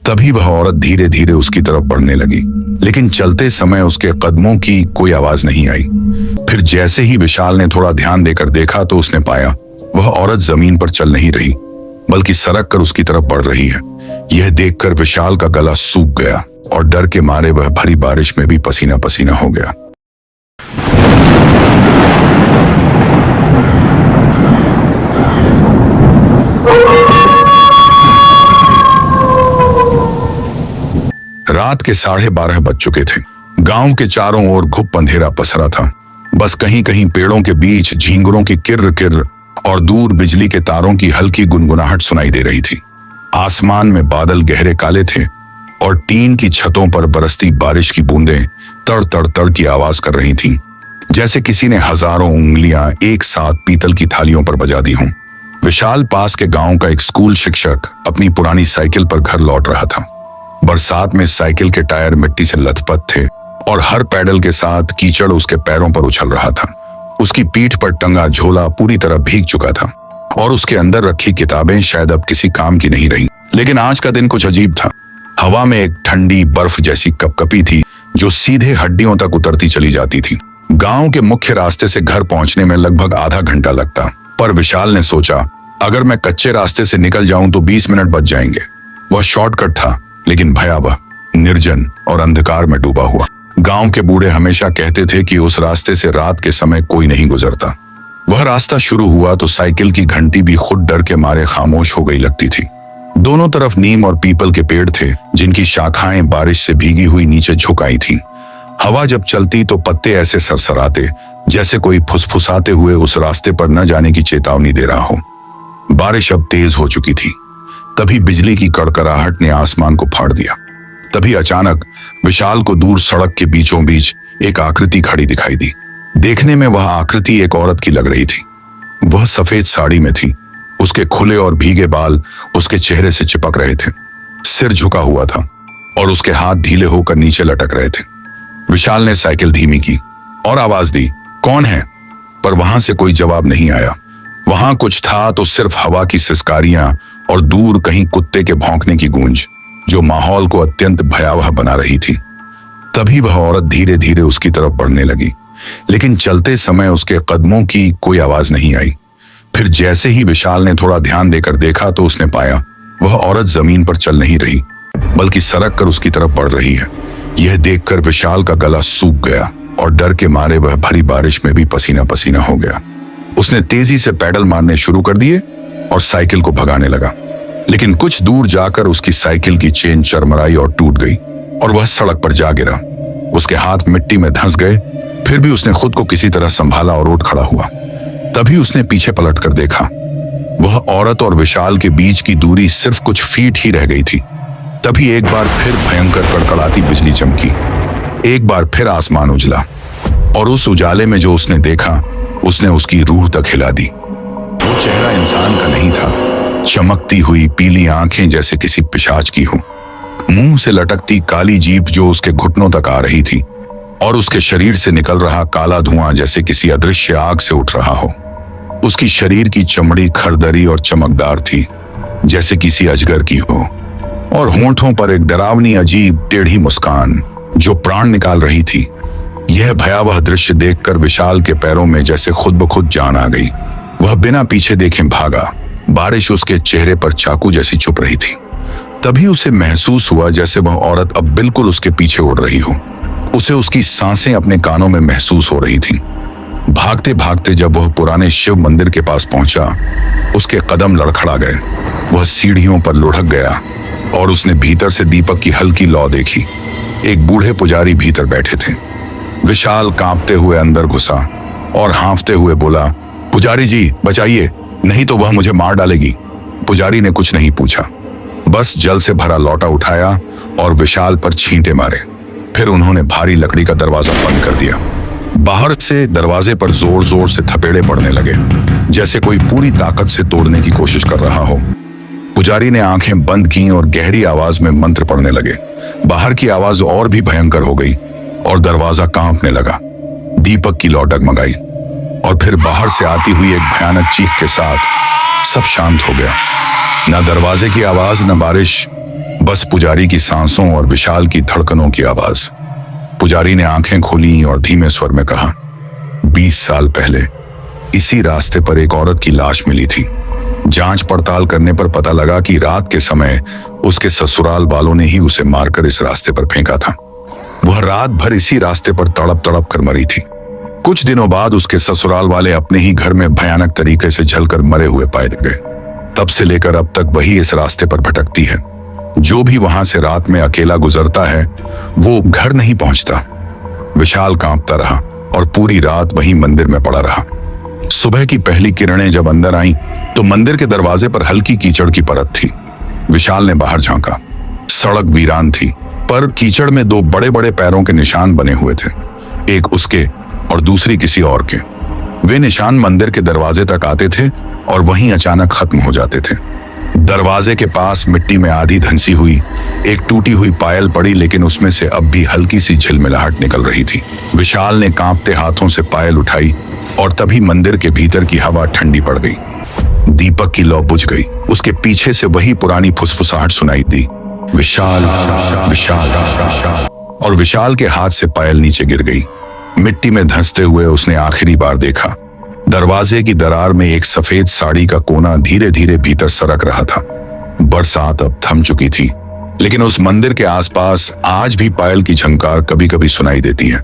तभी वह औरत धीरे धीरे उसकी तरफ बढ़ने लगी, लेकिन चलते समय उसके कदमों की कोई आवाज नहीं आई। फिर जैसे ही विशाल ने थोड़ा ध्यान देकर देखा तो उसने पाया वह औरत जमीन पर चल नहीं रही, बल्कि सरक कर उसकी तरफ बढ़ रही है। यह देखकर विशाल का गला सूख गया और डर के मारे वह भरी बारिश में भी पसीना पसीना हो गया। रात के 12:30 बज चुके थे। गांव के चारों ओर घुप अंधेरा पसरा था। बस कहीं कहीं पेड़ों के बीच झींगुरों की किर्र किर्र और दूर बिजली के तारों की हल्की गुनगुनाहट सुनाई दे रही थी। आसमान में बादल गहरे काले थे और टीन की छतों पर बरसती बारिश की बूंदें तड़ तड़ तड़ की आवाज कर रही थीं, जैसे किसी ने हजारों उंगलियां एक साथ पीतल की थालियों पर बजा दी हों। विशाल पास के गांव का एक स्कूल शिक्षक अपनी पुरानी साइकिल पर घर लौट रहा था। बरसात में साइकिल के टायर मिट्टी से लथपथ थे और हर पैडल के साथ कीचड़ उसके पैरों पर उछल रहा था। उसकी पीठ पर टंगा झोला पूरी तरह भीग चुका था और उसके अंदर रखी किताबें शायद अब किसी काम की नहीं रही। लेकिन आज का दिन कुछ अजीब था। हवा में एक ठंडी बर्फ जैसी कपकपी थी जो सीधे हड्डियों तक उतरती चली जाती थी। गांव के मुख्य रास्ते से घर पहुंचने में लगभग आधा घंटा लगता, पर विशाल ने सोचा अगर मैं कच्चे रास्ते से निकल जाऊं तो 20 मिनट बच जाएंगे। वह शॉर्टकट था, लेकिन भयावह, निर्जन और अंधकार में डूबा हुआ। गांव के बूढ़े हमेशा कहते थे कि उस रास्ते से रात के समय कोई नहीं गुजरता। वह रास्ता शुरू हुआ तो साइकिल की घंटी भी खुद डर के मारे खामोश हो गई लगती थी। दोनों तरफ नीम और पीपल के पेड़ थे, जिनकी शाखाएं बारिश से भीगी हुई नीचे झुक आई थीं। हवा जब चलती तो पत्ते ऐसे सरसराते जैसे कोई फुसफुसाते हुए उस रास्ते पर न जाने की चेतावनी दे रहा हो। बारिश अब तेज हो चुकी थी। तभी बिजली की कड़कड़ाहट ने आसमान को फाड़ दिया। तभी अचानक विशाल को दूर सड़क के बीचों बीच एक आकृति खड़ी दिखाई दी। देखने में वह आकृति एक औरत की लग रही थी। वह सफेद साड़ी में थी। उसके खुले और भीगे बाल उसके चेहरे से चिपक रहे थे। सिर झुका हुआ था और उसके हाथ ढीले होकर नीचे लटक रहे थे। विशाल ने साइकिल धीमी की और आवाज दी, कौन है? पर वहां से कोई जवाब नहीं आया। वहां कुछ था तो सिर्फ हवा की सिसकारियां और दूर कहीं कुत्ते के भौंकने की गूंज, जो माहौल को अत्यंत भयावह बना रही थी। तभी वह औरत धीरे धीरे उसकी तरफ बढ़ने लगी, लेकिन चलते समय उसके कदमों की कोई आवाज नहीं आई। फिर जैसे ही विशाल ने थोड़ा ध्यान देकर देखा तो उसने पाया वह औरत जमीन पर चल नहीं रही, बल्कि सरक कर उसकी तरफ बढ़ रही है। यह देखकर विशाल का गला सूख गया और डर के मारे वह भरी बारिश में भी पसीना पसीना हो गया। उसने तेजी से पैडल मारने शुरू कर दिए और साइकिल को भगाने लगा, लेकिन कुछ दूर जाकर उसकी साइकिल की चेन चरमराई और टूट गई और वह सड़क पर जा गिरा। उसके हाथ मिट्टी में धंस गए, फिर भी उसने खुद को किसी तरह संभाला और उठ खड़ा हुआ। तभी उसने पीछे पलट कर देखा। वह औरत और विशाल के बीच की दूरी सिर्फ कुछ फीट ही रह गई थी। तभी एक बार फिर भयंकर कड़कड़ाती बिजली चमकी। एक बार फिर आसमान उजला और उस उजाले में जो उसने देखा उसने उसकी रूह तक हिला दी। वो चेहरा इंसान का नहीं था। चमकती हुई पीली आंखें जैसे किसी पिशाच की हो, मुंह से लटकती काली जीभ जो उसके घुटनों तक आ रही थी और उसके शरीर से निकल रहा काला धुआं जैसे किसी अदृश्य आग से उठ रहा हो। उसकी शरीर की चमड़ी खरदरी और चमकदार थी, जैसे किसी अजगर की हो, और होंठों पर एक डरावनी अजीब टेढ़ी मुस्कान जो प्राण निकाल रही थी। यह भयावह दृश्य देखकर विशाल के पैरों में जैसे खुद ब खुद जान आ गई। वह बिना पीछे देखे भागा। बारिश उसके चेहरे पर चाकू जैसी चुभ रही थी। तभी उसे महसूस हुआ जैसे वह औरत अब बिल्कुल उसके पीछे उड़ रही हो। उसे उसकी सांसें अपने कानों में महसूस हो रही थीं। भागते भागते जब वह पुराने शिव मंदिर के पास पहुंचा, उसके कदम लड़खड़ा गए। वह सीढ़ियों पर लुढ़क गया और उसने भीतर से दीपक की हल्की लौ देखी। एक बूढ़े पुजारी भीतर बैठे थे। विशाल कांपते हुए अंदर घुसा और हांफते हुए बोला, पुजारी जी बचाइए, नहीं तो वह मुझे मार डालेगी। पुजारी ने कुछ नहीं पूछा, बस जल से भरा लोटा उठाया और विशाल पर छींटे मारे। फिर उन्होंने भारी लकड़ी का दरवाजा बंद कर दिया। बाहर से दरवाजे पर जोर जोर से थपेड़े पड़ने लगे, जैसे कोई पूरी ताकत से तोड़ने की कोशिश कर रहा हो। पुजारी ने आंखें बंद की और गहरी आवाज में मंत्र पढ़ने लगे। बाहर की आवाज और भी भयंकर हो गई और दरवाजा कांपने लगा। दीपक की लौ डगमगाई और फिर बाहर से आती हुई एक भयानक चीख के साथ सब शांत हो गया। न दरवाजे की आवाज, न बारिश, बस पुजारी की सांसों और विशाल की धड़कनों की आवाज। पुजारी ने आंखें खोली और धीमे स्वर में कहा, 20 साल पहले इसी रास्ते पर एक औरत की लाश मिली थी। जांच पड़ताल करने पर पता लगा कि रात के समय उसके ससुराल वालों ने ही उसे मारकर इस रास्ते पर फेंका था। वह रात भर इसी रास्ते पर तड़प तड़प कर मरी थी। कुछ दिनों बाद उसके ससुराल वाले अपने ही घर में भयानक तरीके से जलकर मरे हुए पाए गए। तब से लेकर अब तक वही इस रास्ते पर भटकती है। जो भी वहां से रात में अकेला गुजरता है वो घर नहीं पहुंचता। विशाल कांपता रहा और पूरी रात वहीं मंदिर में पड़ा रहा। सुबह की पहली किरणें जब अंदर आईं तो मंदिर के दरवाजे पर हल्की कीचड़ की परत थी। विशाल ने बाहर झांका। सड़क वीरान थी, पर कीचड़ में 2 बड़े बड़े पैरों के निशान बने हुए थे, एक उसके और दूसरी किसी और के। वे निशान मंदिर के दरवाजे तक आते थे और वहीं अचानक खत्म हो जाते थे। दरवाजे के पास मिट्टी में आधी धंसी हुई एक टूटी हुई पायल पड़ी, लेकिन उसमें से अब भी हल्की सी झिलमिलाहट निकल रही थी। विशाल ने कांपते हाथों से पायल उठाई और तभी मंदिर के भीतर की हवा ठंडी पड़ गई। दीपक की लौ बुझ गई। उसके पीछे से वही पुरानी फुसफुसाहट सुनाई दी, विशाल विशाल। और विशाल के हाथ से पायल नीचे गिर गई। मिट्टी में धंसते हुए उसने आखिरी बार देखा। दरवाजे की दरार में एक सफेद साड़ी का कोना धीरे धीरे भीतर सरक रहा था। बरसात अब थम चुकी थी, लेकिन उस मंदिर के आसपास आज भी पायल की झंकार कभी कभी सुनाई देती है।